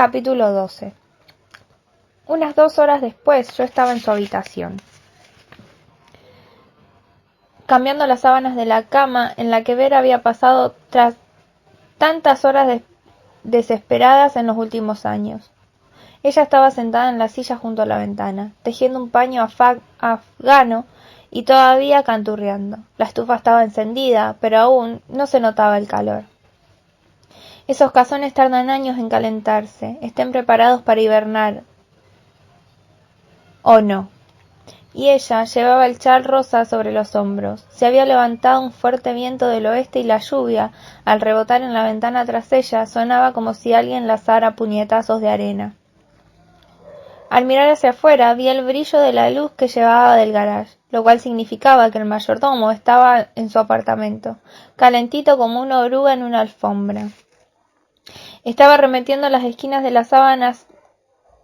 Capítulo 12. Unas 2 horas después yo estaba en su habitación, cambiando las sábanas de la cama en la que Vera había pasado tras tantas horas desesperadas en los últimos años. Ella estaba sentada en la silla junto a la ventana, tejiendo un paño afgano y todavía canturreando. La estufa estaba encendida, pero aún no se notaba el calor. Esos cazones tardan años en calentarse, estén preparados para hibernar o no. Y ella llevaba el chal rosa sobre los hombros. Se había levantado un fuerte viento del oeste y la lluvia, al rebotar en la ventana tras ella, sonaba como si alguien lanzara puñetazos de arena. Al mirar hacia afuera, vi el brillo de la luz que llevaba del garage, lo cual significaba que el mayordomo estaba en su apartamento, calentito como una oruga en una alfombra. Estaba remetiendo las esquinas de las sábanas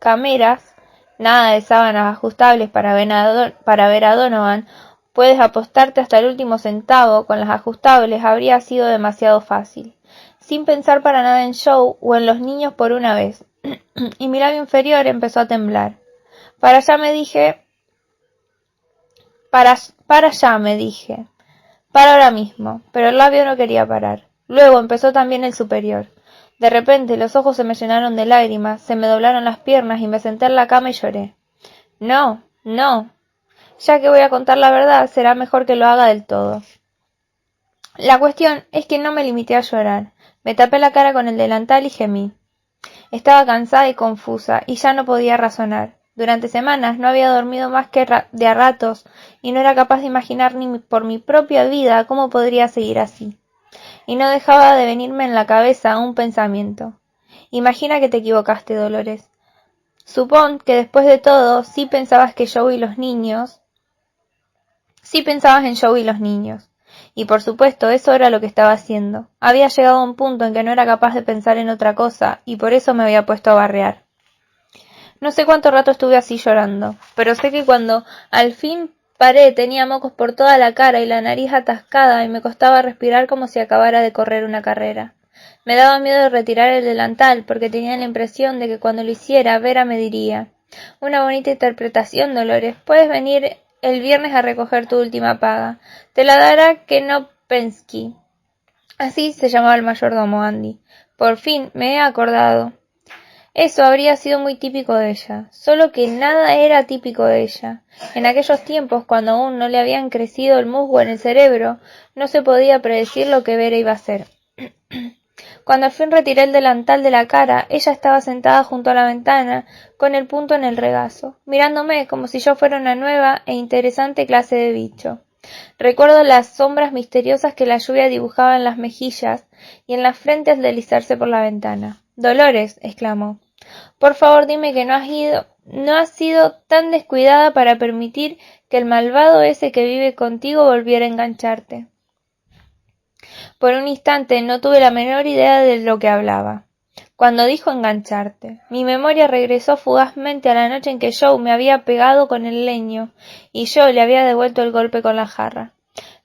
cameras. Nada de sábanas ajustables para ver a Donovan. Puedes apostarte hasta el último centavo, con las ajustables habría sido demasiado fácil. Sin pensar para nada en Joe o en los niños por una vez. Y mi labio inferior empezó a temblar. Para allá me dije. Para allá me dije. Para ahora mismo, pero el labio no quería parar. Luego empezó también el superior. De repente los ojos se me llenaron de lágrimas, se me doblaron las piernas y me senté en la cama y lloré. No, no. Ya que voy a contar la verdad, será mejor que lo haga del todo. La cuestión es que no me limité a llorar. Me tapé la cara con el delantal y gemí. Estaba cansada y confusa, y ya no podía razonar. Durante semanas no había dormido más que de a ratos, y no era capaz de imaginar ni por mi propia vida cómo podría seguir así. Y no dejaba de venirme en la cabeza un pensamiento. Imagina que te equivocaste, Dolores. Supón que después de todo sí pensabas en Joe y los niños. Y por supuesto eso era lo que estaba haciendo. Había llegado a un punto en que no era capaz de pensar en otra cosa, y por eso me había puesto a barrear. No sé cuánto rato estuve así llorando, pero sé que cuando al fin paré tenía mocos por toda la cara y la nariz atascada y me costaba respirar como si acabara de correr una carrera. Me daba miedo de retirar el delantal porque tenía la impresión de que cuando lo hiciera Vera me diría: «Una bonita interpretación, Dolores. Puedes venir el viernes a recoger tu última paga. Te la dará Knopensky». Así se llamaba el mayordomo, Andy. Por fin me he acordado. Eso habría sido muy típico de ella, solo que nada era típico de ella. En aquellos tiempos, cuando aún no le habían crecido el musgo en el cerebro, no se podía predecir lo que Vera iba a hacer. Cuando al fin retiré el delantal de la cara, ella estaba sentada junto a la ventana, con el punto en el regazo, mirándome como si yo fuera una nueva e interesante clase de bicho. Recuerdo las sombras misteriosas que la lluvia dibujaba en las mejillas y en la frente al deslizarse por la ventana. «Dolores», exclamó, «por favor dime que no has sido tan descuidada para permitir que el malvado ese que vive contigo volviera a engancharte». Por un instante no tuve la menor idea de lo que hablaba. Cuando dijo engancharte, mi memoria regresó fugazmente a la noche en que Joe me había pegado con el leño y yo le había devuelto el golpe con la jarra.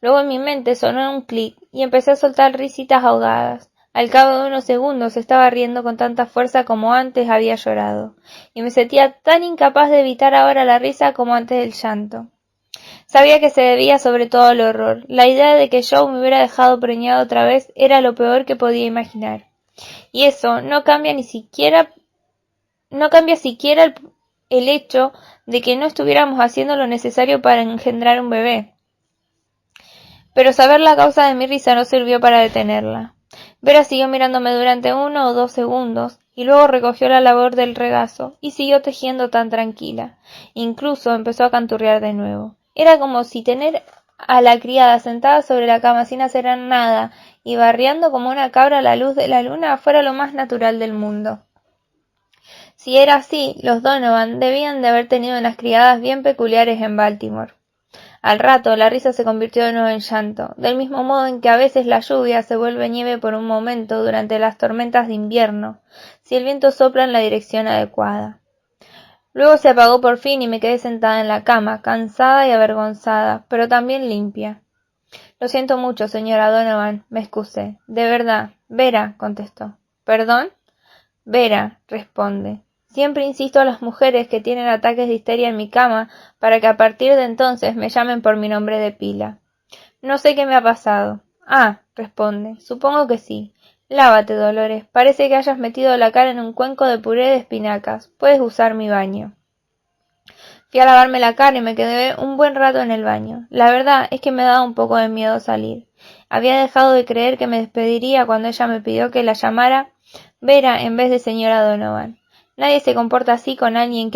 Luego en mi mente sonó un clic y empecé a soltar risitas ahogadas. Al cabo de unos segundos estaba riendo con tanta fuerza como antes había llorado, y me sentía tan incapaz de evitar ahora la risa como antes el llanto. Sabía que se debía sobre todo al horror. La idea de que Joe me hubiera dejado preñado otra vez era lo peor que podía imaginar. Y eso no cambia siquiera el hecho de que no estuviéramos haciendo lo necesario para engendrar un bebé. Pero saber la causa de mi risa no sirvió para detenerla. Vera siguió mirándome durante 1 o 2 segundos, y luego recogió la labor del regazo, y siguió tejiendo tan tranquila. Incluso empezó a canturrear de nuevo. Era como si tener a la criada sentada sobre la cama sin hacer nada, y barriando como una cabra a la luz de la luna, fuera lo más natural del mundo. Si era así, los Donovan debían de haber tenido unas criadas bien peculiares en Baltimore. Al rato la risa se convirtió de nuevo en llanto, del mismo modo en que a veces la lluvia se vuelve nieve por un momento durante las tormentas de invierno, si el viento sopla en la dirección adecuada. Luego se apagó por fin y me quedé sentada en la cama, cansada y avergonzada, pero también limpia. «Lo siento mucho, señora Donovan», me excusé. «De verdad». «Vera», contestó. «¿Perdón?» Vera, responde. Siempre insisto a las mujeres que tienen ataques de histeria en mi cama para que a partir de entonces me llamen por mi nombre de pila. No sé qué me ha pasado. Ah, responde. Supongo que sí. Lávate, Dolores. Parece que hayas metido la cara en un cuenco de puré de espinacas. Puedes usar mi baño. Fui a lavarme la cara y me quedé un buen rato en el baño. La verdad es que me daba un poco de miedo salir. Había dejado de creer que me despediría cuando ella me pidió que la llamara Vera en vez de señora Donovan. Nadie se comporta así con alguien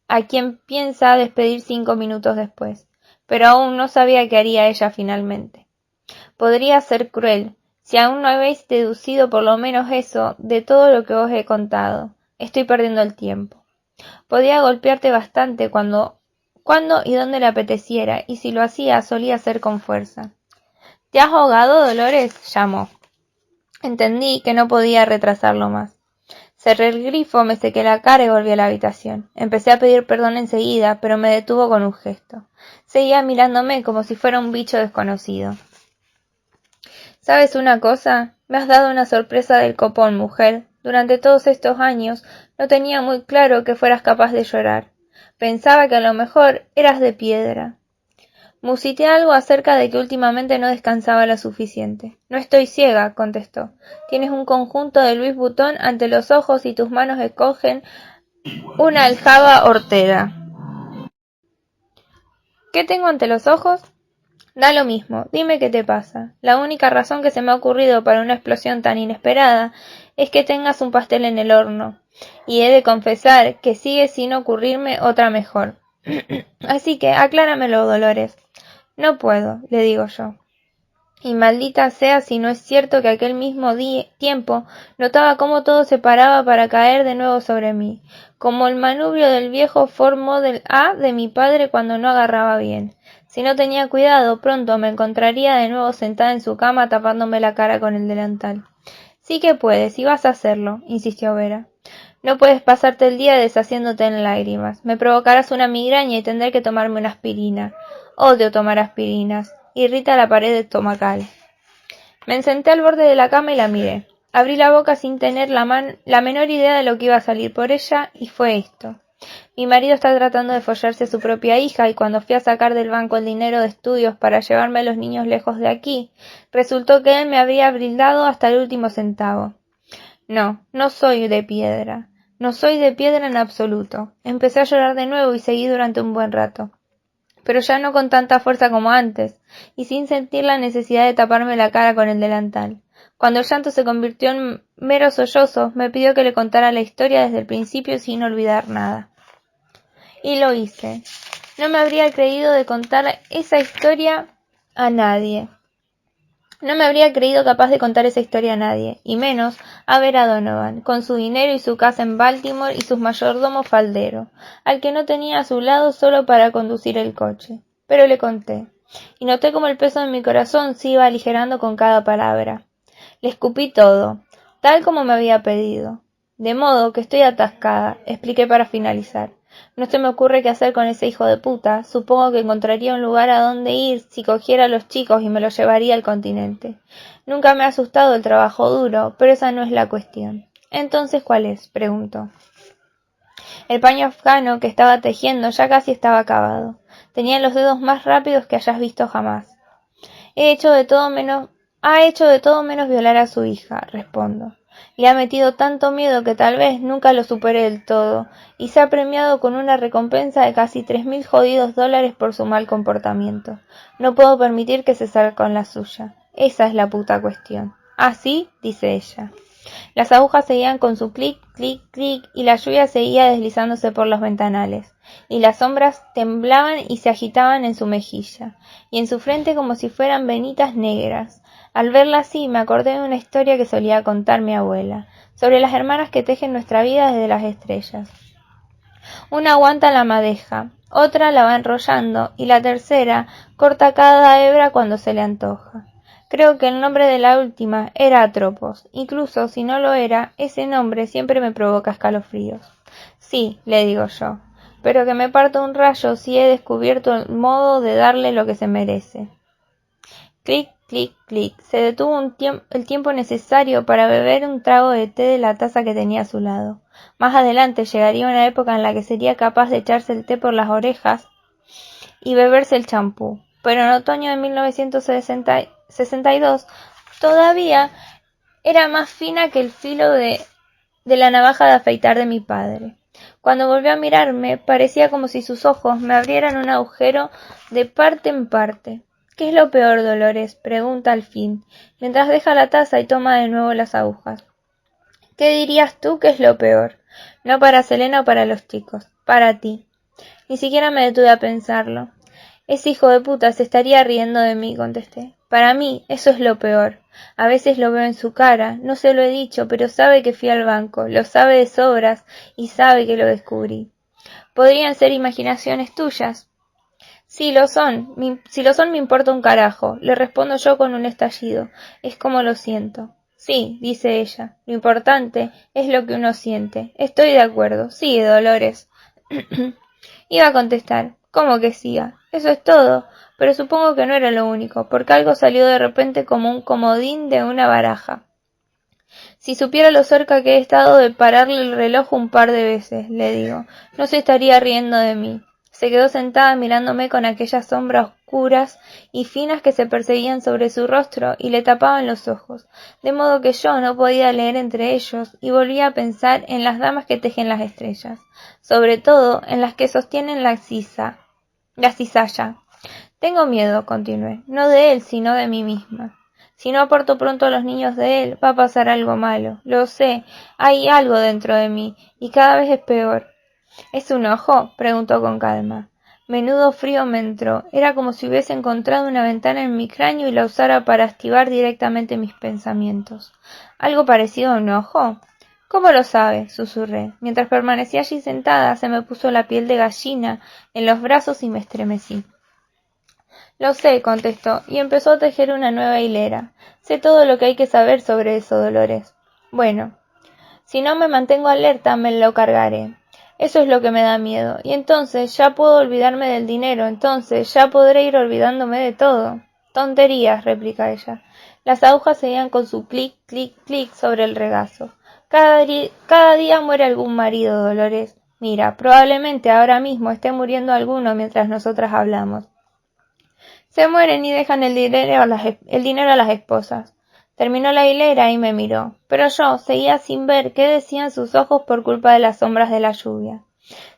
a quien piensa despedir 5 minutos después. Pero aún no sabía qué haría ella finalmente. Podría ser cruel, si aún no habéis deducido por lo menos eso de todo lo que os he contado. Estoy perdiendo el tiempo. Podía golpearte bastante cuando y donde le apeteciera, y si lo hacía solía ser con fuerza. ¿Te has ahogado, Dolores? Llamó. Entendí que no podía retrasarlo más. Cerré el grifo, me sequé la cara y volví a la habitación. Empecé a pedir perdón enseguida, pero me detuvo con un gesto. Seguía mirándome como si fuera un bicho desconocido. ¿Sabes una cosa? Me has dado una sorpresa del copón, mujer. Durante todos estos años no tenía muy claro que fueras capaz de llorar. Pensaba que a lo mejor eras de piedra. Musité algo acerca de que últimamente no descansaba lo suficiente. No estoy ciega, contestó. Tienes un conjunto de Louis Vuitton ante los ojos y tus manos escogen una aljaba hortera. ¿Qué tengo ante los ojos? Da lo mismo, dime qué te pasa. La única razón que se me ha ocurrido para una explosión tan inesperada es que tengas un pastel en el horno, y he de confesar que sigue sin ocurrirme otra mejor. Así que acláramelo, Dolores. No puedo, le digo yo. Y maldita sea si no es cierto que aquel mismo tiempo notaba cómo todo se paraba para caer de nuevo sobre mí, como el manubrio del viejo Ford Model A de mi padre cuando no agarraba bien. Si no tenía cuidado, pronto me encontraría de nuevo sentada en su cama tapándome la cara con el delantal. Sí que puedes, y vas a hacerlo, insistió Vera. No puedes pasarte el día deshaciéndote en lágrimas. Me provocarás una migraña y tendré que tomarme una aspirina. Odio tomar aspirinas. Irrita la pared estomacal. Me senté al borde de la cama y la miré. Abrí la boca sin tener la menor idea de lo que iba a salir por ella, y fue esto. Mi marido está tratando de follarse a su propia hija, y cuando fui a sacar del banco el dinero de estudios para llevarme a los niños lejos de aquí, resultó que él me habría brindado hasta el último centavo. No, no soy de piedra. No soy de piedra en absoluto. Empecé a llorar de nuevo y seguí durante un buen rato. Pero ya no con tanta fuerza como antes, y sin sentir la necesidad de taparme la cara con el delantal. Cuando el llanto se convirtió en meros sollozos, me pidió que le contara la historia desde el principio sin olvidar nada. Y lo hice. No me habría creído de contar esa historia a nadie. No me habría creído capaz de contar esa historia a nadie, y menos a Vera Donovan, con su dinero y su casa en Baltimore y sus mayordomos faldero, al que no tenía a su lado solo para conducir el coche. Pero le conté, y noté como el peso de mi corazón se iba aligerando con cada palabra. Le escupí todo, tal como me había pedido. De modo que estoy atascada, expliqué para finalizar. No se me ocurre qué hacer con ese hijo de puta. Supongo que encontraría un lugar a donde ir si cogiera a los chicos y me los llevaría al continente. Nunca me ha asustado el trabajo duro, pero esa no es la cuestión. ¿Entonces cuál es? Preguntó. El paño afgano que estaba tejiendo ya casi estaba acabado. Tenía los dedos más rápidos que hayas visto jamás. Ha hecho de todo menos violar a su hija, respondo. Le ha metido tanto miedo que tal vez nunca lo supere del todo, y se ha premiado con una recompensa de casi 3.000 jodidos dólares por su mal comportamiento. No puedo permitir que se salga con la suya. Esa es la puta cuestión. ¿Ah, sí? Dice ella. Las agujas seguían con su clic, clic, clic, y la lluvia seguía deslizándose por los ventanales, y las sombras temblaban y se agitaban en su mejilla, y en su frente como si fueran venitas negras. Al verla así me acordé de una historia que solía contar mi abuela, sobre las hermanas que tejen nuestra vida desde las estrellas. Una aguanta la madeja, otra la va enrollando, y la tercera corta cada hebra cuando se le antoja. Creo que el nombre de la última era Atropos. Incluso si no lo era, ese nombre siempre me provoca escalofríos. Sí, le digo yo, pero que me parta un rayo si he descubierto el modo de darle lo que se merece. Clic, clic, clic. Se detuvo el tiempo necesario para beber un trago de té de la taza que tenía a su lado. Más adelante llegaría una época en la que sería capaz de echarse el té por las orejas y beberse el champú. Pero en otoño de 1962 todavía era más fina que el filo de la navaja de afeitar de mi padre. Cuando volvió a mirarme, parecía como si sus ojos me abrieran un agujero de parte en parte. ¿Qué es lo peor, Dolores?, pregunta al fin, mientras deja la taza y toma de nuevo las agujas. ¿Qué dirías tú que es lo peor? No para Selena o para los chicos, para ti. Ni siquiera me detuve a pensarlo. Ese hijo de puta se estaría riendo de mí, contesté. Para mí, eso es lo peor. A veces lo veo en su cara, no se lo he dicho, pero sabe que fui al banco, lo sabe de sobras y sabe que lo descubrí. ¿Podrían ser imaginaciones tuyas? Si lo son, me importa un carajo, le respondo yo con un estallido. Es como lo siento. Sí, dice ella, lo importante es lo que uno siente. Estoy de acuerdo. Sigue, Dolores. Iba a contestar. ¿Cómo que siga? Eso es todo. Pero supongo que no era lo único, porque algo salió de repente como un comodín de una baraja. Si supiera lo cerca que he estado de pararle el reloj un par de veces, le digo, no se estaría riendo de mí. Se quedó sentada mirándome con aquellas sombras oscuras y finas que se perseguían sobre su rostro y le tapaban los ojos, de modo que yo no podía leer entre ellos y volvía a pensar en las damas que tejen las estrellas, sobre todo en las que sostienen la cizalla. Tengo miedo, continué, no de él, sino de mí misma. Si no aparto pronto a los niños de él, va a pasar algo malo. Lo sé, hay algo dentro de mí, y cada vez es peor. ¿Es un ojo?, preguntó con calma. Menudo frío me entró. Era como si hubiese encontrado una ventana en mi cráneo y la usara para activar directamente mis pensamientos. ¿Algo parecido a un ojo? ¿Cómo lo sabe?, susurré. Mientras permanecía allí sentada, se me puso la piel de gallina en los brazos y me estremecí. Lo sé, contestó, y empezó a tejer una nueva hilera. Sé todo lo que hay que saber sobre eso, Dolores. Bueno, si no me mantengo alerta, me lo cargaré. Eso es lo que me da miedo. Y entonces ya puedo olvidarme del dinero, entonces ya podré ir olvidándome de todo. Tonterías, replica ella. Las agujas seguían con su clic, clic, clic sobre el regazo. Cada día muere algún marido, Dolores. Mira, probablemente ahora mismo esté muriendo alguno mientras nosotras hablamos. Se mueren y dejan el dinero a las esposas. Terminó la hilera y me miró, pero yo seguía sin ver qué decían sus ojos por culpa de las sombras de la lluvia.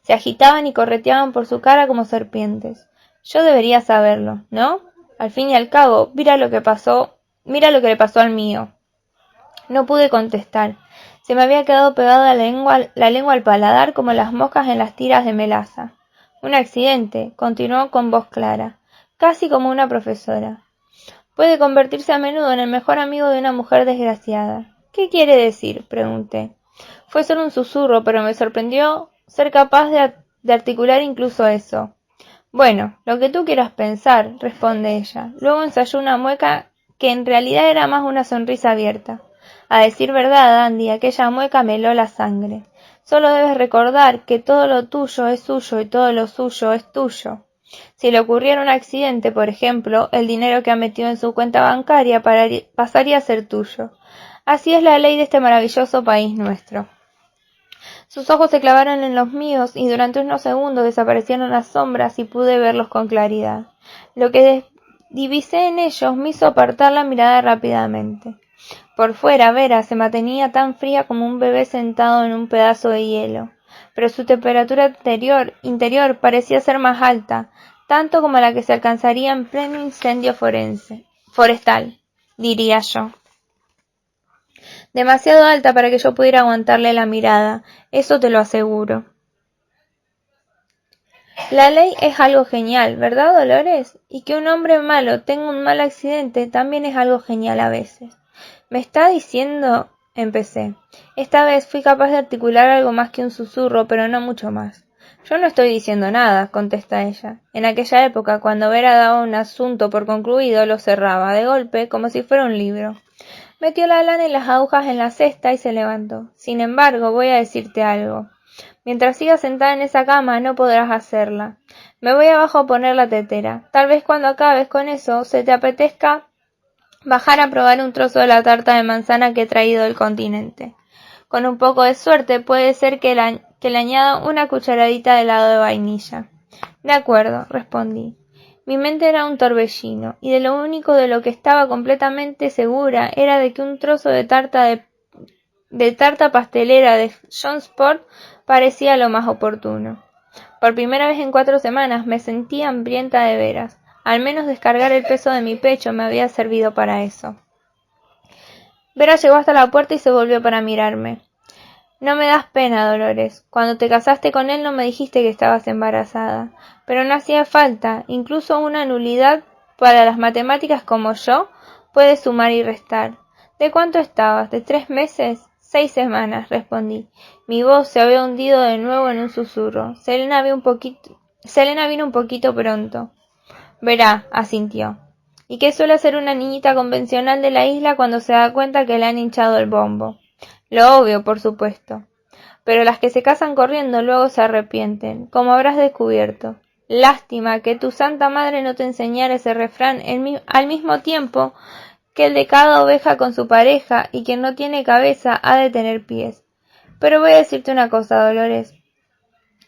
Se agitaban y correteaban por su cara como serpientes. Yo debería saberlo, ¿no? Al fin y al cabo, mira lo que le pasó al mío. No pude contestar. Se me había quedado pegada la lengua al paladar como las moscas en las tiras de melaza. Un accidente, continuó con voz clara, casi como una profesora. Puede convertirse a menudo en el mejor amigo de una mujer desgraciada. ¿Qué quiere decir?, pregunté. Fue solo un susurro, pero me sorprendió ser capaz de articular incluso eso. Bueno, lo que tú quieras pensar, responde ella. Luego ensayó una mueca que en realidad era más una sonrisa abierta. A decir verdad, Andy, aquella mueca me heló la sangre. Solo debes recordar que todo lo tuyo es suyo y todo lo suyo es tuyo. Si le ocurriera un accidente, por ejemplo, el dinero que ha metido en su cuenta bancaria pasaría a ser tuyo. Así es la ley de este maravilloso país nuestro. Sus ojos se clavaron en los míos y durante unos segundos desaparecieron las sombras y pude verlos con claridad. Lo que divisé en ellos me hizo apartar la mirada rápidamente. Por fuera, Vera se mantenía tan fría como un bebé sentado en un pedazo de hielo, pero su temperatura interior parecía ser más alta, tanto como la que se alcanzaría en pleno incendio forestal, diría yo. Demasiado alta para que yo pudiera aguantarle la mirada, eso te lo aseguro. La ley es algo genial, ¿verdad, Dolores? Y que un hombre malo tenga un mal accidente también es algo genial a veces. ¿Me está diciendo? Empecé. Esta vez fui capaz de articular algo más que un susurro, pero no mucho más. Yo no estoy diciendo nada, contesta ella. En aquella época, cuando Vera daba un asunto por concluido, lo cerraba, de golpe, como si fuera un libro. Metió la lana y las agujas en la cesta y se levantó. Sin embargo, voy a decirte algo. Mientras sigas sentada en esa cama, no podrás hacerla. Me voy abajo a poner la tetera. Tal vez cuando acabes con eso, se te apetezca bajar a probar un trozo de la tarta de manzana que he traído del continente. Con un poco de suerte puede ser que le añada una cucharadita de helado de vainilla. De acuerdo, respondí. Mi mente era un torbellino, y de lo único de lo que estaba completamente segura era de que un trozo de tarta pastelera de Jonsport parecía lo más oportuno. Por primera vez en 4 semanas me sentía hambrienta de veras. Al menos descargar el peso de mi pecho me había servido para eso. Vera llegó hasta la puerta y se volvió para mirarme. No me das pena, Dolores. Cuando te casaste con él no me dijiste que estabas embarazada. Pero no hacía falta. Incluso una nulidad para las matemáticas como yo puede sumar y restar. ¿De cuánto estabas? ¿De 3 meses? 6 semanas, respondí. Mi voz se había hundido de nuevo en un susurro. Selena vino un poquito pronto. Verá, asintió. ¿Y qué suele hacer una niñita convencional de la isla cuando se da cuenta que le han hinchado el bombo? Lo obvio, por supuesto. Pero las que se casan corriendo luego se arrepienten, como habrás descubierto. Lástima que tu santa madre no te enseñara ese refrán al mismo tiempo que el de cada oveja con su pareja y quien no tiene cabeza ha de tener pies. Pero voy a decirte una cosa, Dolores.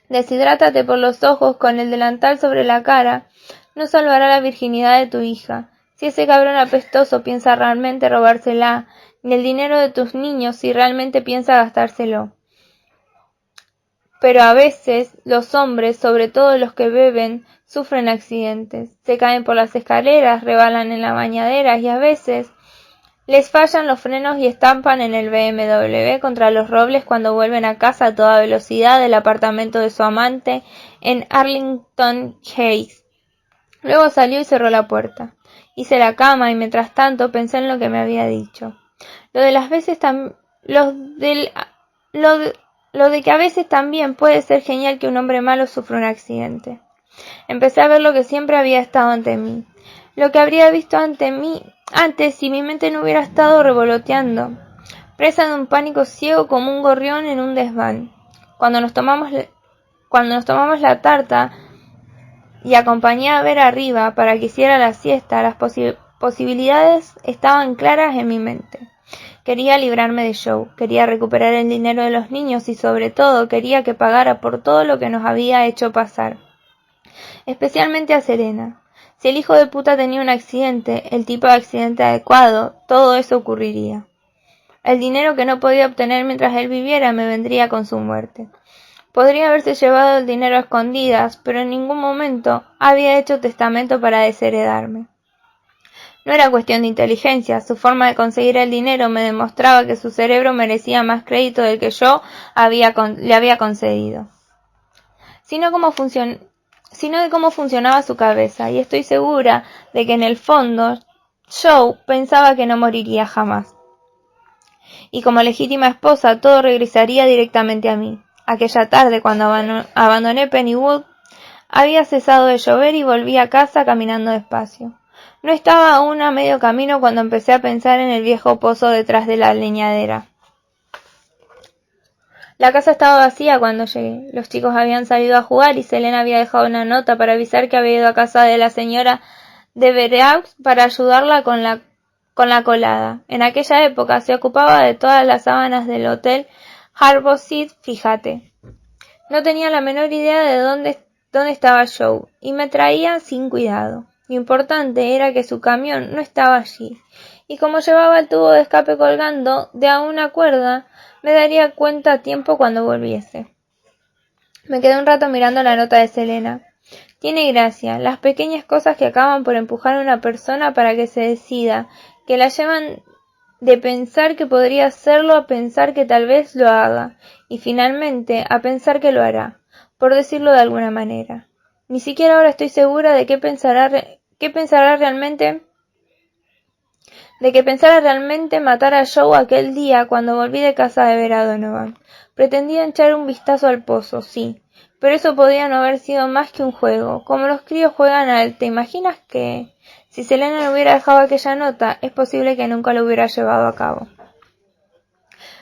Deshidrátate por los ojos con el delantal sobre la cara. No salvará la virginidad de tu hija. Si ese cabrón apestoso piensa realmente robársela, ni el dinero de tus niños si realmente piensa gastárselo. Pero a veces los hombres, sobre todo los que beben, sufren accidentes. Se caen por las escaleras, rebalan en la bañadera y a veces les fallan los frenos y estampan en el BMW contra los robles cuando vuelven a casa a toda velocidad del apartamento de su amante en Arlington Heights. Luego salió y cerró la puerta. Hice la cama y mientras tanto pensé en lo que me había dicho. Lo de que a veces también puede ser genial que un hombre malo sufra un accidente. Empecé a ver lo que siempre había estado ante mí. Lo que habría visto antes si mi mente no hubiera estado revoloteando, presa de un pánico ciego como un gorrión en un desván. Cuando nos tomamos la tarta y acompañé a Vera arriba para que hiciera la siesta, las posibilidades estaban claras en mi mente. Quería librarme de Joe, quería recuperar el dinero de los niños y sobre todo quería que pagara por todo lo que nos había hecho pasar. Especialmente a Selena. Si el hijo de puta tenía un accidente, el tipo de accidente adecuado, todo eso ocurriría. El dinero que no podía obtener mientras él viviera me vendría con su muerte. Podría haberse llevado el dinero a escondidas, pero en ningún momento había hecho testamento para desheredarme. No era cuestión de inteligencia, su forma de conseguir el dinero me demostraba que su cerebro merecía más crédito del que yo le había concedido. Sino de cómo funcionaba su cabeza, y estoy segura de que en el fondo Joe pensaba que no moriría jamás. Y como legítima esposa todo regresaría directamente a mí. Aquella tarde, cuando abandoné Pennywood, había cesado de llover y volví a casa caminando despacio. No estaba aún a medio camino cuando empecé a pensar en el viejo pozo detrás de la leñadera. La casa estaba vacía cuando llegué. Los chicos habían salido a jugar y Selena había dejado una nota para avisar que había ido a casa de la señora de Vereux para ayudarla con la colada. En aquella época se ocupaba de todas las sábanas del hotel Harbour-Seat, fíjate. No tenía la menor idea de dónde estaba Joe, y me traía sin cuidado. Lo importante era que su camión no estaba allí, y como llevaba el tubo de escape colgando de a una cuerda, me daría cuenta a tiempo cuando volviese. Me quedé un rato mirando la nota de Selena. Tiene gracia, las pequeñas cosas que acaban por empujar a una persona para que se decida, que la llevan de pensar que podría hacerlo a pensar que tal vez lo haga, y finalmente a pensar que lo hará, por decirlo de alguna manera. Ni siquiera ahora estoy segura de que pensara realmente matar a Joe aquel día cuando volví de casa de Vera Donovan. Pretendía echar un vistazo al pozo, sí, pero eso podía no haber sido más que un juego, como los críos juegan al ¿te imaginas que? Si Selena no hubiera dejado aquella nota, es posible que nunca lo hubiera llevado a cabo.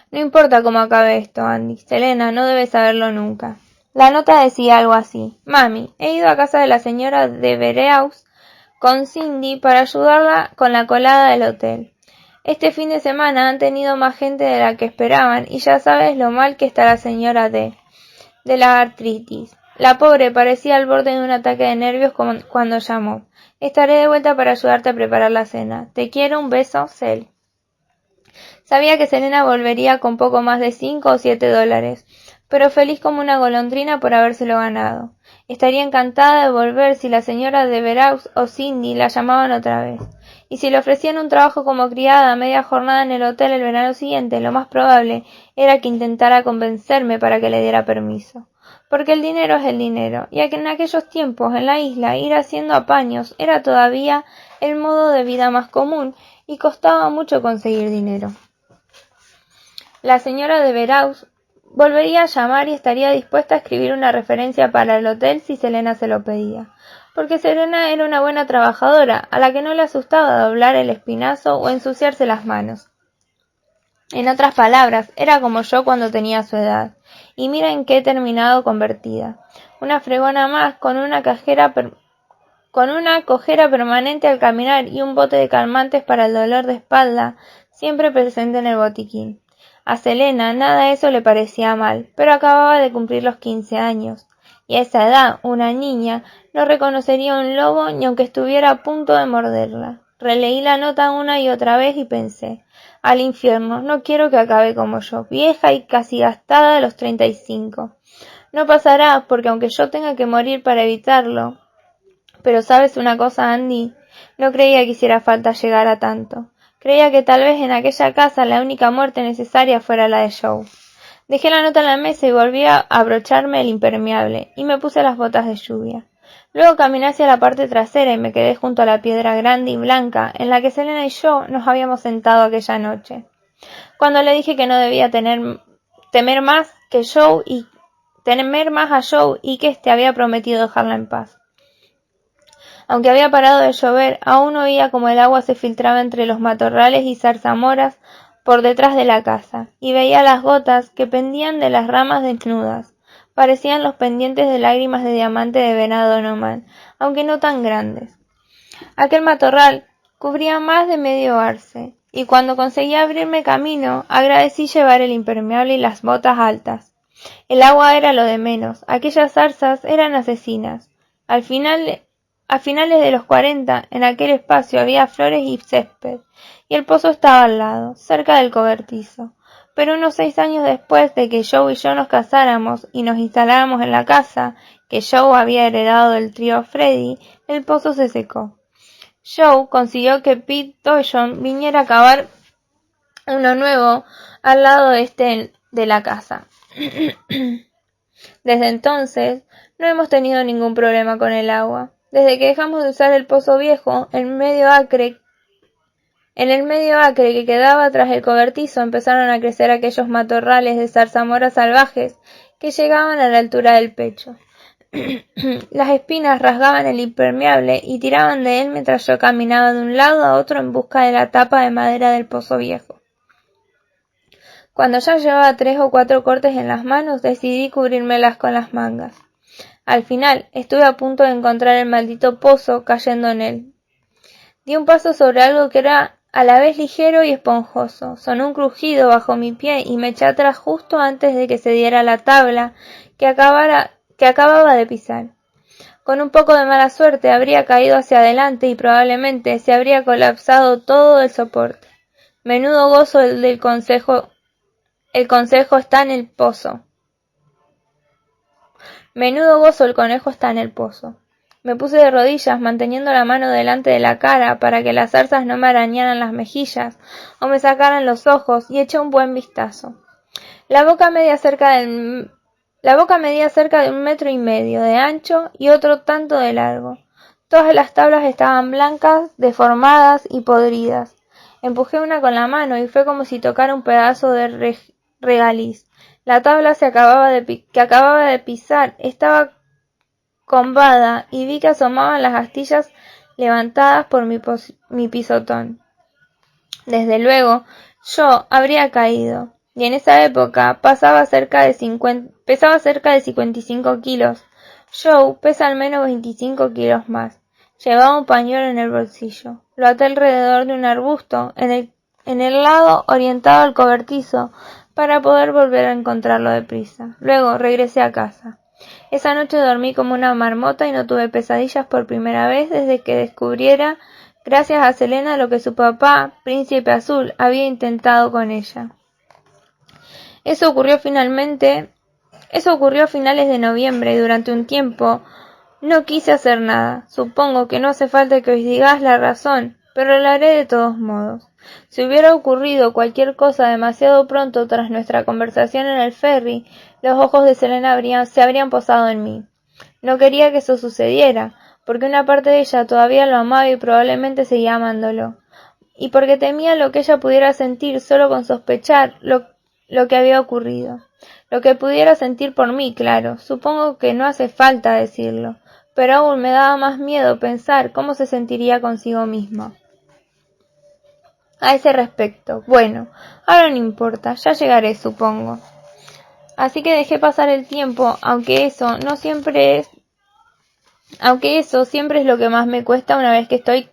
No importa cómo acabe esto, Andy. Selena no debe saberlo nunca. La nota decía algo así. Mami, he ido a casa de la señora de Vereux con Cindy para ayudarla con la colada del hotel. Este fin de semana han tenido más gente de la que esperaban y ya sabes lo mal que está la señora D. de la artritis. La pobre parecía al borde de un ataque de nervios cuando llamó. Estaré de vuelta para ayudarte a preparar la cena. Te quiero, un beso, Cel. Sabía que Selena volvería con poco más de $5 o $7, pero feliz como una golondrina por habérselo ganado. Estaría encantada de volver si la señora de Veraux o Cindy la llamaban otra vez. Y si le ofrecían un trabajo como criada a media jornada en el hotel el verano siguiente, lo más probable era que intentara convencerme para que le diera permiso. Porque el dinero es el dinero, y en aquellos tiempos en la isla ir haciendo apaños era todavía el modo de vida más común y costaba mucho conseguir dinero. La señora de Veraux volvería a llamar y estaría dispuesta a escribir una referencia para el hotel si Selena se lo pedía, porque Selena era una buena trabajadora, a la que no le asustaba doblar el espinazo o ensuciarse las manos. En otras palabras, era como yo cuando tenía su edad, y mira en qué he terminado convertida. Una fregona más con una cojera permanente al caminar y un bote de calmantes para el dolor de espalda, siempre presente en el botiquín. A Selena nada de eso le parecía mal, pero acababa de cumplir los 15 años, y a esa edad una niña no reconocería un lobo ni aunque estuviera a punto de morderla. Releí la nota una y otra vez y pensé, al infierno, no quiero que acabe como yo, vieja y casi gastada a los 35. No pasará, porque aunque yo tenga que morir para evitarlo. Pero ¿sabes una cosa, Andy? No creía que hiciera falta llegar a tanto. Creía que tal vez en aquella casa la única muerte necesaria fuera la de Joe. Dejé la nota en la mesa y volví a abrocharme el impermeable, y me puse las botas de lluvia. Luego caminé hacia la parte trasera y me quedé junto a la piedra grande y blanca en la que Selena y yo nos habíamos sentado aquella noche. Cuando le dije que no debía temer más a Joe y que éste había prometido dejarla en paz. Aunque había parado de llover, aún oía como el agua se filtraba entre los matorrales y zarzamoras por detrás de la casa, y veía las gotas que pendían de las ramas desnudas. Parecían los pendientes de lágrimas de diamante de venado nómad, aunque no tan grandes. Aquel matorral cubría más de medio arce, y cuando conseguí abrirme camino, agradecí llevar el impermeable y las botas altas. El agua era lo de menos, aquellas zarzas eran asesinas. A finales de los 40, en aquel espacio había flores y césped, y el pozo estaba al lado, cerca del cobertizo. Pero unos 6 años después de que Joe y yo nos casáramos y nos instaláramos en la casa que Joe había heredado del trío Freddy, el pozo se secó. Joe consiguió que Pete Tollon viniera a cavar uno nuevo al lado de la casa. Desde entonces, no hemos tenido ningún problema con el agua. Desde que dejamos de usar el pozo viejo, en el medio acre que quedaba tras el cobertizo empezaron a crecer aquellos matorrales de zarzamoras salvajes que llegaban a la altura del pecho. Las espinas rasgaban el impermeable y tiraban de él mientras yo caminaba de un lado a otro en busca de la tapa de madera del pozo viejo. Cuando ya llevaba 3 o 4 cortes en las manos, decidí cubrírmelas con las mangas. Al final, estuve a punto de encontrar el maldito pozo cayendo en él. Di un paso sobre algo que era a la vez ligero y esponjoso. Sonó un crujido bajo mi pie y me eché atrás justo antes de que se diera la tabla que acababa de pisar. Con un poco de mala suerte habría caído hacia adelante y probablemente se habría colapsado todo el soporte. Menudo gozo el del consejo. El consejo está en el pozo. Menudo gozo, el conejo está en el pozo. Me puse de rodillas, manteniendo la mano delante de la cara para que las zarzas no me arañaran las mejillas o me sacaran los ojos, y eché un buen vistazo. La boca medía cerca de 1,5 metros de ancho y otro tanto de largo. Todas las tablas estaban blancas, deformadas y podridas. Empujé una con la mano y fue como si tocara un pedazo de regaliz. La tabla que acababa de pisar estaba combada y vi que asomaban las astillas levantadas por mi pisotón. Desde luego, yo habría caído, y en esa época pesaba cerca de 55 kilos. Joe pesa al menos 25 kilos más. Llevaba un pañuelo en el bolsillo. Lo até alrededor de un arbusto en el lado orientado al cobertizo para poder volver a encontrarlo deprisa. Luego regresé a casa. Esa noche dormí como una marmota y no tuve pesadillas por primera vez desde que descubriera, gracias a Selena, lo que su papá, Príncipe Azul, había intentado con ella. Eso ocurrió a finales de noviembre y durante un tiempo no quise hacer nada. Supongo que no hace falta que os digáis la razón, pero lo haré de todos modos. Si hubiera ocurrido cualquier cosa demasiado pronto tras nuestra conversación en el ferry, los ojos de Selena se habrían posado en mí. No quería que eso sucediera, porque una parte de ella todavía lo amaba y probablemente seguía amándolo, y porque temía lo que ella pudiera sentir solo con sospechar lo que había ocurrido. Lo que pudiera sentir por mí, claro. Supongo que no hace falta decirlo, pero aún me daba más miedo pensar cómo se sentiría consigo misma. A ese respecto, bueno, ahora no importa, ya llegaré, supongo. Así que dejé pasar el tiempo, aunque eso siempre es lo que más me cuesta una vez que estoy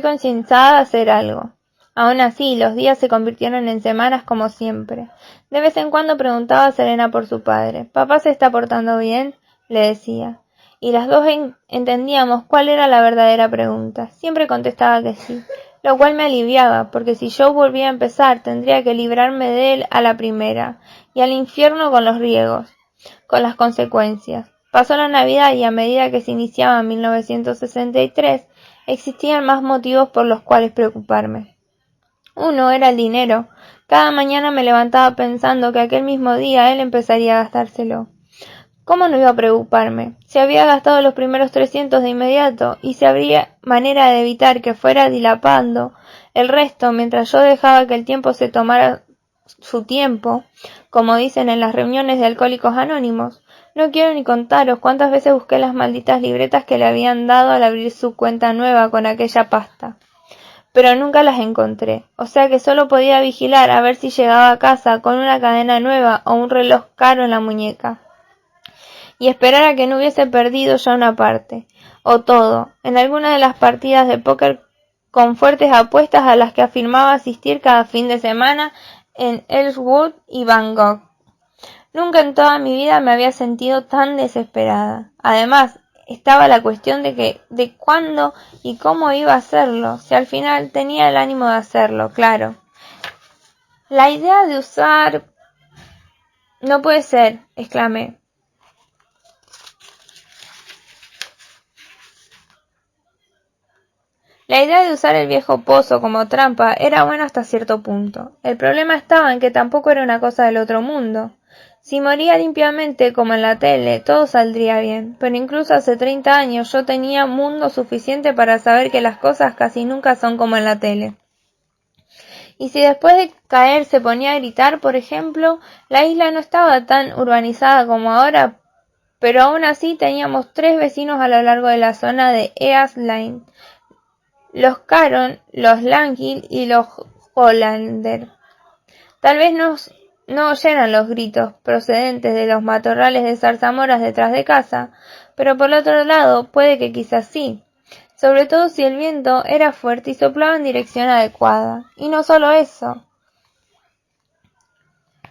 concienzada a hacer algo. Aún así, los días se convirtieron en semanas como siempre. De vez en cuando preguntaba a Selena por su padre. ¿Papá se está portando bien?, le decía. Y las dos entendíamos cuál era la verdadera pregunta. Siempre contestaba que sí, lo cual me aliviaba, porque si yo volvía a empezar tendría que librarme de él a la primera, y al infierno con los riegos, con las consecuencias. Pasó la Navidad y a medida que se iniciaba 1963, existían más motivos por los cuales preocuparme. Uno era el dinero. Cada mañana me levantaba pensando que aquel mismo día él empezaría a gastárselo. ¿Cómo no iba a preocuparme? Se había gastado los primeros 300 de inmediato, y si habría manera de evitar que fuera dilapando el resto mientras yo dejaba que el tiempo se tomara su tiempo, como dicen en las reuniones de Alcohólicos Anónimos. No quiero ni contaros cuántas veces busqué las malditas libretas que le habían dado al abrir su cuenta nueva con aquella pasta, pero nunca las encontré, o sea que solo podía vigilar a ver si llegaba a casa con una cadena nueva o un reloj caro en la muñeca, y esperar a que no hubiese perdido ya una parte, o todo, en alguna de las partidas de póker con fuertes apuestas a las que afirmaba asistir cada fin de semana en Ellswood y Bangkok. Nunca en toda mi vida me había sentido tan desesperada. Además, estaba la cuestión de cuándo y cómo iba a hacerlo, si al final tenía el ánimo de hacerlo, claro. La idea de usar... No puede ser, exclamé. La idea de usar el viejo pozo como trampa era buena hasta cierto punto. El problema estaba en que tampoco era una cosa del otro mundo. Si moría limpiamente como en la tele, todo saldría bien, pero incluso hace 30 años yo tenía mundo suficiente para saber que las cosas casi nunca son como en la tele. Y si después de caer se ponía a gritar, por ejemplo, la isla no estaba tan urbanizada como ahora, pero aún así teníamos 3 vecinos a lo largo de la zona de East Lane: los Caron, los Langhill y los Hollander. Tal vez no oyeran los gritos procedentes de los matorrales de zarzamoras detrás de casa, pero por otro lado puede que quizás sí, sobre todo si el viento era fuerte y soplaba en dirección adecuada. Y no solo eso.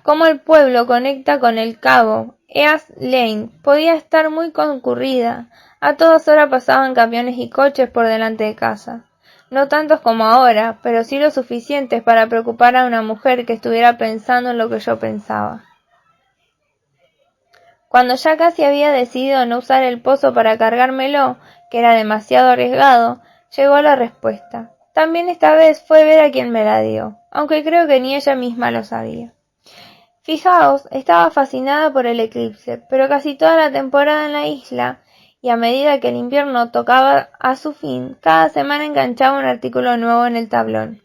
Como el pueblo conecta con el cabo, East Lane podía estar muy concurrida. A todas horas pasaban camiones y coches por delante de casa. No tantos como ahora, pero sí lo suficientes para preocupar a una mujer que estuviera pensando en lo que yo pensaba. Cuando ya casi había decidido no usar el pozo para cargármelo, que era demasiado arriesgado, llegó la respuesta. También esta vez fue ver a quien me la dio, aunque creo que ni ella misma lo sabía. Fijaos, estaba fascinada por el eclipse, pero casi toda la temporada en la isla, y a medida que el invierno tocaba a su fin, cada semana enganchaba un artículo nuevo en el tablón.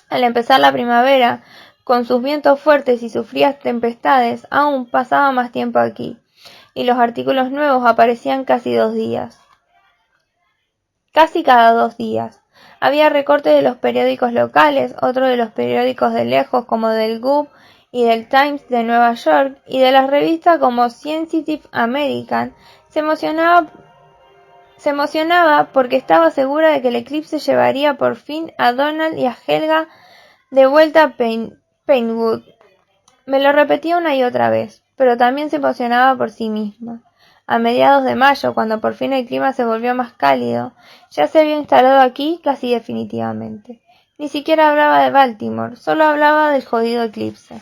Al empezar la primavera, con sus vientos fuertes y sus frías tempestades, aún pasaba más tiempo aquí, y los artículos nuevos aparecían casi cada 2 días. Había recortes de los periódicos locales, otros de los periódicos de lejos como del Gubb y del Times de Nueva York, y de las revistas como Scientific American, Se emocionaba porque estaba segura de que el eclipse llevaría por fin a Donald y a Helga de vuelta a Pinewood. Me lo repetía una y otra vez, pero también se emocionaba por sí misma. A mediados de mayo, cuando por fin el clima se volvió más cálido, ya se había instalado aquí casi definitivamente. Ni siquiera hablaba de Baltimore, solo hablaba del jodido eclipse.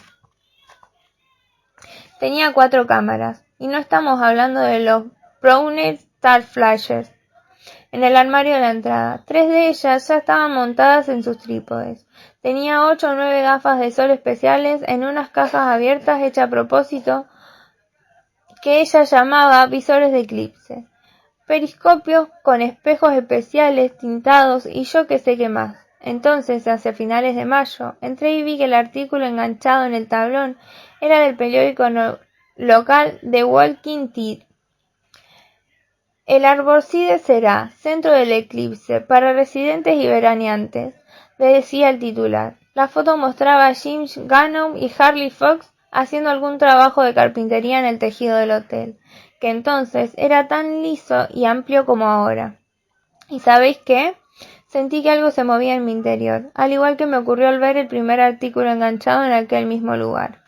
Tenía 4 cámaras, y no estamos hablando de los Brownier Star Flashers. En el armario de la entrada, 3 de ellas ya estaban montadas en sus trípodes. Tenía 8 o 9 gafas de sol especiales en unas cajas abiertas hechas a propósito que ella llamaba visores de eclipse, periscopios con espejos especiales tintados y yo que sé qué más. Entonces, hacia finales de mayo, entré y vi que el artículo enganchado en el tablón era del periódico local The Walking Dead. El Arborcide será centro del eclipse para residentes y veraneantes, decía el titular. La foto mostraba a James Gannon y Harley Fox haciendo algún trabajo de carpintería en el tejido del hotel, que entonces era tan liso y amplio como ahora. ¿Y sabéis qué? Sentí que algo se movía en mi interior, al igual que me ocurrió al ver el primer artículo enganchado en aquel mismo lugar.